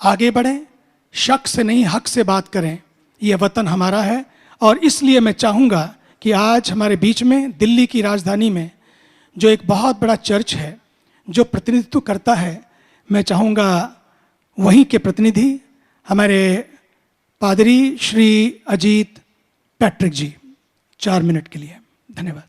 आगे बढ़ें, शक से नहीं हक से बात करें। ये वतन हमारा है और इसलिए मैं चाहूँगा कि आज हमारे बीच में दिल्ली की राजधानी में जो एक बहुत बड़ा चर्च है जो प्रतिनिधित्व करता है, मैं चाहूँगा वहीं के प्रतिनिधि हमारे पादरी श्री अजीत पैट्रिक जी 4 मिनट के लिए। धन्यवाद।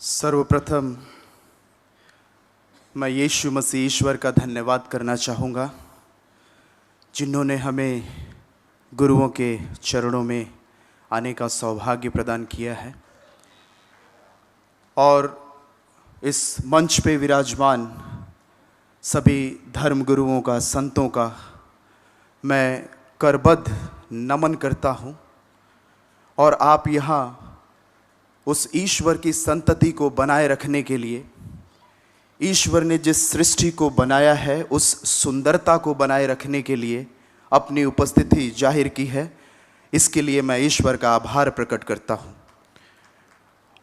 सर्वप्रथम मैं यीशु मसीह ईश्वर का धन्यवाद करना चाहूँगा जिन्होंने हमें गुरुओं के चरणों में आने का सौभाग्य प्रदान किया है और इस मंच पे विराजमान सभी धर्म गुरुओं का, संतों का मैं करबद्ध नमन करता हूँ। और आप यहाँ उस ईश्वर की संतति को बनाए रखने के लिए, ईश्वर ने जिस सृष्टि को बनाया है उस सुंदरता को बनाए रखने के लिए अपनी उपस्थिति जाहिर की है। इसके लिए मैं ईश्वर का आभार प्रकट करता हूँ।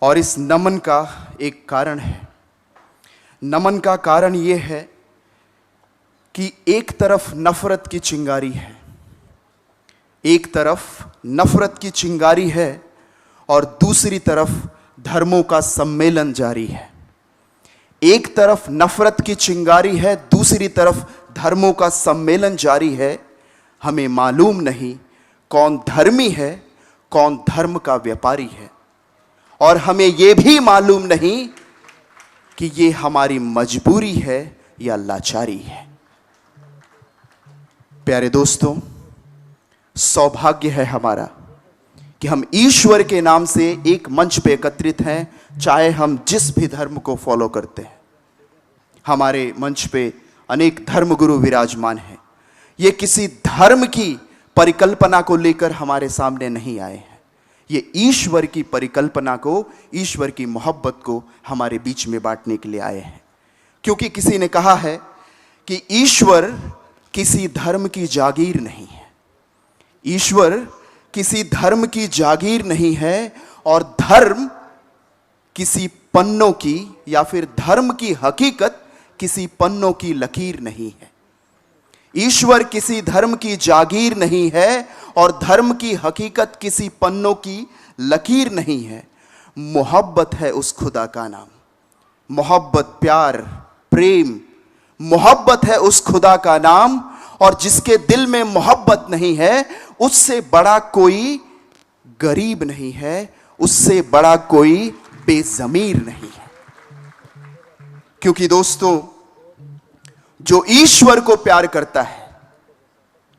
और इस नमन का एक कारण है। नमन का कारण ये है कि एक तरफ नफरत की चिंगारी है, एक तरफ नफरत की चिंगारी है और दूसरी तरफ धर्मों का सम्मेलन जारी है। एक तरफ नफरत की चिंगारी है, दूसरी तरफ धर्मों का सम्मेलन जारी है। हमें मालूम नहीं कौन धर्मी है, कौन धर्म का व्यापारी है। और हमें यह भी मालूम नहीं कि ये हमारी मजबूरी है या लाचारी है। प्यारे दोस्तों, सौभाग्य है हमारा कि हम ईश्वर के नाम से एक मंच पे एकत्रित हैं, चाहे हम जिस भी धर्म को फॉलो करते हैं। हमारे मंच पे अनेक धर्मगुरु विराजमान हैं। ये किसी धर्म की परिकल्पना को लेकर हमारे सामने नहीं आए हैं। ये ईश्वर की परिकल्पना को, ईश्वर की मोहब्बत को हमारे बीच में बांटने के लिए आए हैं। क्योंकि किसी ने कहा है कि ईश्वर किसी धर्म की जागीर नहीं है। ईश्वर किसी धर्म की जागीर नहीं है और धर्म किसी पन्नों की या फिर धर्म की हकीकत किसी पन्नों की लकीर नहीं है। ईश्वर किसी धर्म की जागीर नहीं है और धर्म की हकीकत किसी पन्नों की लकीर नहीं है। मोहब्बत है उस खुदा का नाम। मोहब्बत, प्यार, प्रेम, मोहब्बत है उस खुदा का नाम। और जिसके दिल में मोहब्बत नहीं है उससे बड़ा कोई गरीब नहीं है, उससे बड़ा कोई बेज़मीर नहीं है। क्योंकि दोस्तों, जो ईश्वर को प्यार करता है,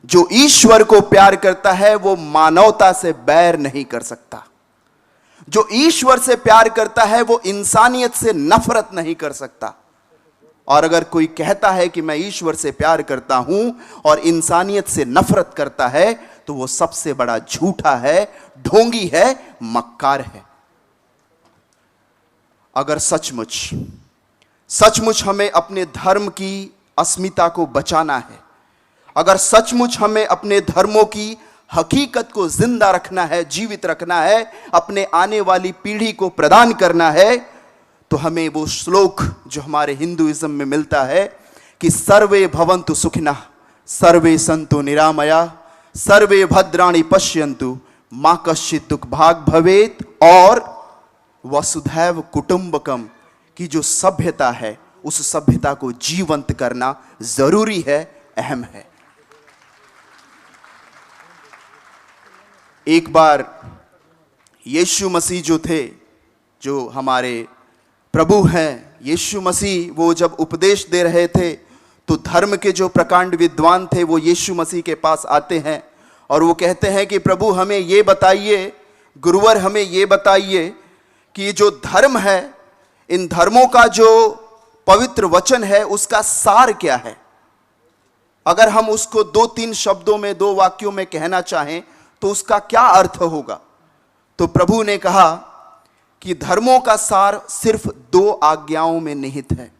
जो ईश्वर को प्यार करता है वो मानवता से बैर नहीं कर सकता। जो ईश्वर से प्यार करता है वो इंसानियत से नफरत नहीं कर सकता। और अगर कोई कहता है कि मैं ईश्वर से प्यार करता हूं और इंसानियत से नफरत करता है तो वो सबसे बड़ा झूठा है, ढोंगी है, मक्कार है। अगर सचमुच हमें अपने धर्म की अस्मिता को बचाना है, अगर सचमुच हमें अपने धर्मों की हकीकत को जिंदा रखना है, जीवित रखना है, अपने आने वाली पीढ़ी को प्रदान करना है, तो हमें वो श्लोक जो हमारे हिंदुइज्म में मिलता है कि सर्वे भवन्तु सुखिनः, सर्वे सन्तु निरामया, सर्वे भद्राणि पश्यन्तु, मा कश्चित् दुःख भाग् भवेत्, और वसुधैव कुटुंबकम की जो सभ्यता है उस सभ्यता को जीवंत करना जरूरी है, अहम है। एक बार यीशु मसीह जो थे, जो हमारे प्रभु हैं, यीशु मसीह, वो जब उपदेश दे रहे थे तो धर्म के जो प्रकांड विद्वान थे वो यीशु मसीह के पास आते हैं और वो कहते हैं कि प्रभु हमें ये बताइए, गुरुवर हमें ये बताइए कि ये जो धर्म है, इन धर्मों का जो पवित्र वचन है उसका सार क्या है। अगर हम उसको 2-3 शब्दों में, 2 वाक्यों में कहना चाहें तो उसका क्या अर्थ होगा। तो प्रभु ने कहा कि धर्मों का सार सिर्फ 2 आज्ञाओं में निहित है।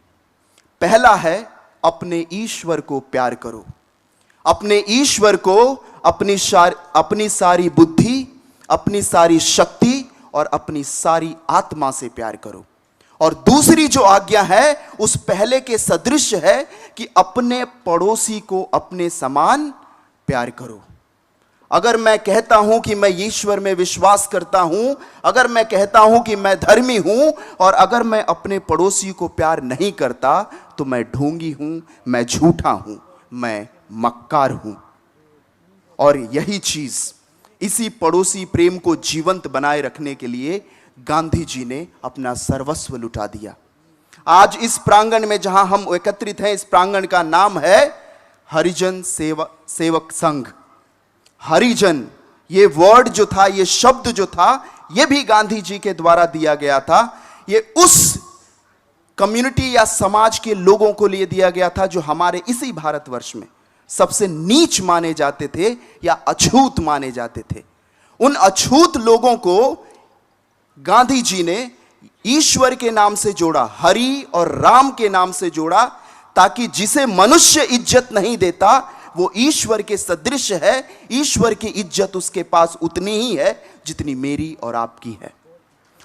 पहला है अपने ईश्वर को प्यार करो, अपने ईश्वर को अपनी सारी बुद्धि, अपनी सारी शक्ति और अपनी सारी आत्मा से प्यार करो। और दूसरी जो आज्ञा है उस पहले के सदृश है कि अपने पड़ोसी को अपने समान प्यार करो। अगर मैं कहता हूं कि मैं ईश्वर में विश्वास करता हूं, अगर मैं कहता हूं कि मैं धर्मी हूं, और अगर मैं अपने पड़ोसी को प्यार नहीं करता, तो मैं ढोंगी हूं, मैं झूठा हूं, मैं मक्कार हूं। और यही चीज, इसी पड़ोसी प्रेम को जीवंत बनाए रखने के लिए गांधी जी ने अपना सर्वस्व लुटा दिया। आज इस प्रांगण में जहां हम एकत्रित हैं, इस प्रांगण का नाम है हरिजन सेवक संघ। हरिजन, ये वर्ड जो था, ये शब्द जो था, ये भी गांधी जी के द्वारा दिया गया था। ये उस कम्युनिटी या समाज के लोगों को लिए दिया गया था जो हमारे इसी भारतवर्ष में सबसे नीच माने जाते थे या अछूत माने जाते थे। उन अछूत लोगों को गांधी जी ने ईश्वर के नाम से जोड़ा, हरि और राम के नाम से जोड़ा, ताकि जिसे मनुष्य इज्जत नहीं देता वो ईश्वर के सदृश है। ईश्वर की इज्जत उसके पास उतनी ही है जितनी मेरी और आपकी है।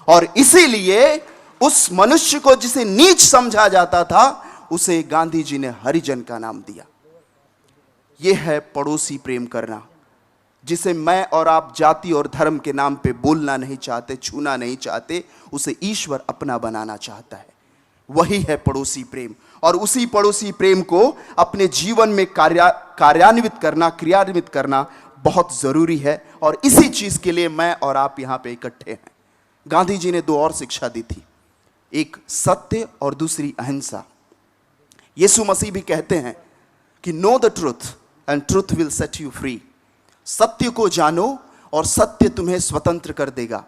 और इसीलिए उस मनुष्य को जिसे नीच समझा जाता था, उसे गांधी जी ने हरिजन का नाम दिया। यह है पड़ोसी प्रेम करना, जिसे मैं और आप जाति और धर्म के नाम पे बोलना नहीं चाहते, छूना नहीं चाहते, उसे ईश्वर अपना बनाना चाहता है। वही है पड़ोसी प्रेम। और उसी पड़ोसी प्रेम को अपने जीवन में क्रियान्वित करना बहुत जरूरी है। और इसी चीज के लिए मैं और आप यहां पे इकट्ठे हैं। गांधी जी ने दो और शिक्षा दी थी, एक सत्य और दूसरी अहिंसा। यीशु मसीह भी कहते हैं कि know the truth and truth will set you free. सत्य को जानो और सत्य तुम्हें स्वतंत्र कर देगा।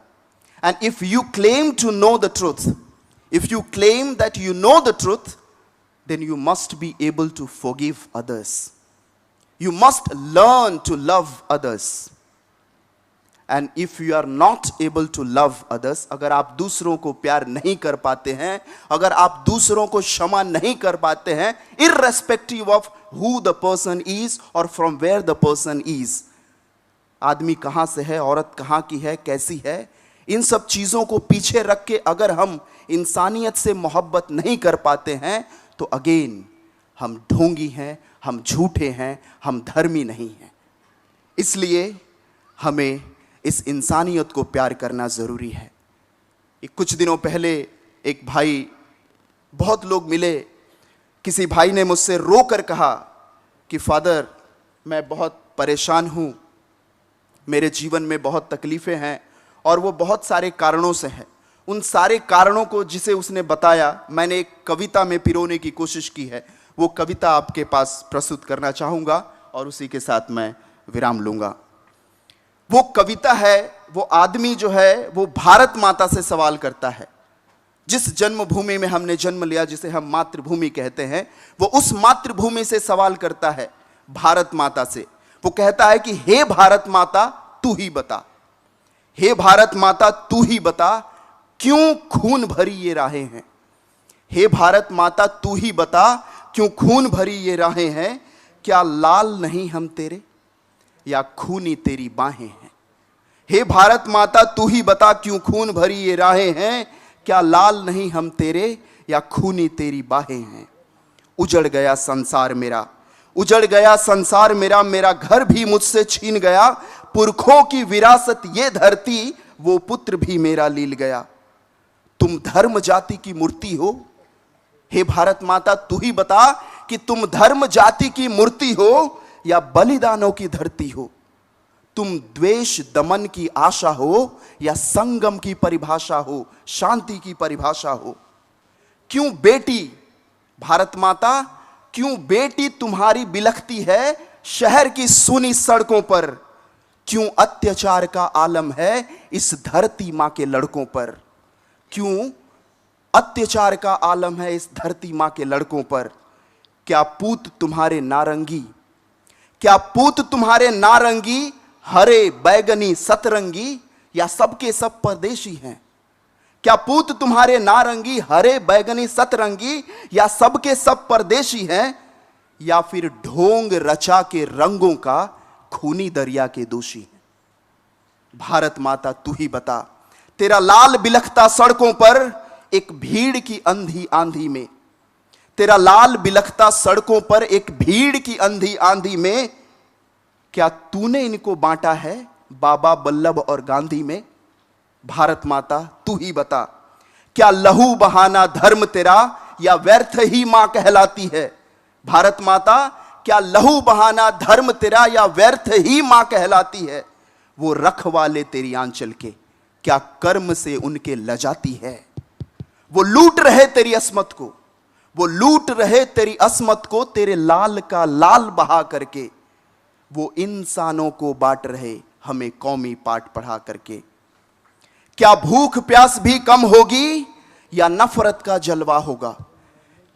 And if you claim to know the truth, if you claim that you know the truth, then you must be able to forgive others. You must learn to love others. And if you are not able to love others, अगर आप दूसरों को प्यार नहीं कर पाते हैं, अगर आप दूसरों को क्षमा नहीं कर पाते हैं, irrespective of who the person is or from where the person is, आदमी कहां से है, औरत कहां की है, कैसी है, इन सब चीजों को पीछे रख के अगर हम इंसानियत से मोहब्बत नहीं कर पाते हैं, तो अगेन हम ढोंगी हैं, हम झूठे हैं, हम धर्मी नहीं हैं। इसलिए हमें इस इंसानियत को प्यार करना जरूरी है। कुछ दिनों पहले एक भाई, बहुत लोग मिले, किसी भाई ने मुझसे रोकर कहा कि फादर, मैं बहुत परेशान हूं, मेरे जीवन में बहुत तकलीफें हैं, और वो बहुत सारे कारणों से हैं। उन सारे कारणों को जिसे उसने बताया, मैंने एक कविता में पिरोने की कोशिश की है। वो कविता आपके पास प्रस्तुत करना चाहूंगा और उसी के साथ मैं विराम लूंगा। वो कविता है, वो आदमी जो है वो भारत माता से सवाल करता है। जिस जन्मभूमि में हमने जन्म लिया, जिसे हम मातृभूमि कहते हैं, वो उस मातृभूमि से सवाल करता है, भारत माता से। वो कहता है कि हे भारत माता तू ही बता, हे भारत माता तू ही बता, क्यों खून भरी ये राहें हैं। हे भारत माता तू ही बता, क्यों खून भरी ये राहें हैं। क्या लाल नहीं हम तेरे, या खूनी तेरी बाहें हैं। हे भारत माता तू ही बता, क्यों खून भरी ये राहें हैं। क्या लाल नहीं हम तेरे, या खूनी तेरी बाहें हैं। उजड़ गया संसार मेरा, उजड़ गया संसार मेरा, मेरा घर भी मुझसे छीन गया। पुरखों की विरासत ये धरती, वो पुत्र भी मेरा लील गया। तुम धर्म जाति की मूर्ति हो, हे भारत माता तू ही बता कि तुम धर्म जाति की मूर्ति हो या बलिदानों की धरती हो। तुम द्वेष दमन की आशा हो या संगम की परिभाषा हो, शांति की परिभाषा हो। क्यों बेटी भारत माता, क्यों बेटी तुम्हारी बिलखती है शहर की सुनी सड़कों पर। क्यों अत्याचार का आलम है इस धरती मां के लड़कों पर। क्यों अत्याचार का आलम है इस धरती मां के लड़कों पर। क्या पूत तुम्हारे नारंगी, क्या पूत तुम्हारे नारंगी, हरे बैगनी सतरंगी, या सबके सब परदेशी हैं। क्या पूत तुम्हारे नारंगी, हरे बैगनी सतरंगी, या सबके सब परदेशी हैं। या फिर ढोंग रचा के रंगों का खूनी दरिया के दोषी हैं? भारत माता तू ही बता। तेरा लाल बिलखता सड़कों पर एक भीड़ की अंधी आंधी में, तेरा लाल बिलखता सड़कों पर एक भीड़ की अंधी आंधी में, क्या तूने इनको बांटा है बाबा बल्लभ और गांधी में? भारत माता तू ही बता। क्या लहू बहाना धर्म तेरा या व्यर्थ ही मां कहलाती है? भारत माता, क्या लहू बहाना धर्म तेरा या व्यर्थ ही मां कहलाती है? वो रखवाले तेरी आंचल के, क्या कर्म से उनके लजाती है? वो लूट रहे तेरी अस्मत को, वो लूट रहे तेरी अस्मत को, तेरे लाल का लाल बहा करके। वो इंसानों को बांट रहे हमें कौमी पाठ पढ़ा करके। क्या भूख प्यास भी कम होगी या नफरत का जलवा होगा?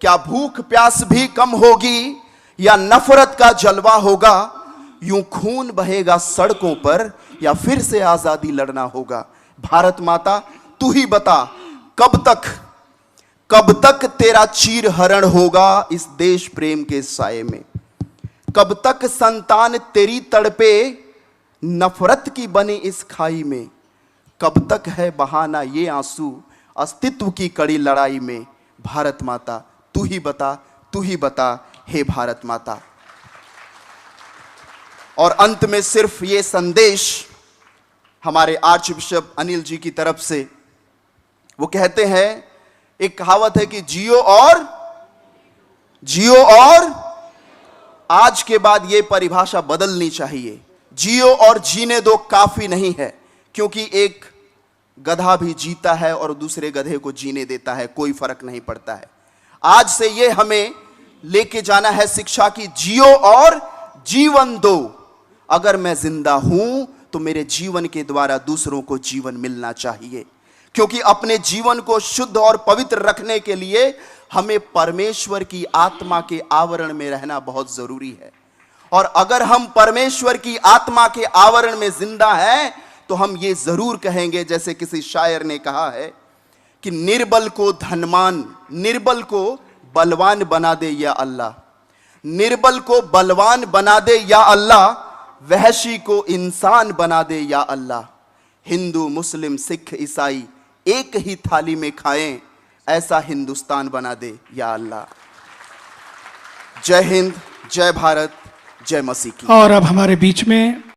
क्या भूख प्यास भी कम होगी या नफरत का जलवा होगा? यूं खून बहेगा सड़कों पर या फिर से आजादी लड़ना होगा? भारत माता तू ही बता। कब तक तेरा चीर हरण होगा इस देश प्रेम के साये में? कब तक संतान तेरी तड़पे नफरत की बनी इस खाई में? कब तक है बहाना ये आंसू अस्तित्व की कड़ी लड़ाई में? भारत माता तू ही बता, तू ही बता, हे भारत माता। और अंत में सिर्फ ये संदेश हमारे आर्च बिशप अनिल जी की तरफ से, वो कहते हैं, एक कहावत है कि जियो और आज के बाद ये परिभाषा बदलनी चाहिए। जियो और जीने दो काफी नहीं है, क्योंकि एक गधा भी जीता है और दूसरे गधे को जीने देता है, कोई फर्क नहीं पड़ता है। आज से ये हमें लेके जाना है शिक्षा की जियो और जीवन दो। अगर मैं जिंदा हूं तो मेरे जीवन के द्वारा दूसरों को जीवन मिलना चाहिए, क्योंकि अपने जीवन को शुद्ध और पवित्र रखने के लिए हमें परमेश्वर की आत्मा के आवरण में रहना बहुत जरूरी है। और अगर हम परमेश्वर की आत्मा के आवरण में जिंदा हैं तो हम ये जरूर कहेंगे, जैसे किसी शायर ने कहा है कि निर्बल को धनवान, निर्बल को बलवान बना दे या अल्लाह, निर्बल को बलवान बना दे या अल्लाह, वहशी को इंसान बना दे या अल्लाह। हिंदू मुस्लिम सिख ईसाई एक ही थाली में खाएं, ऐसा हिंदुस्तान बना दे या अल्लाह। जय हिंद, जय भारत, जय मसीह की। और अब हमारे बीच में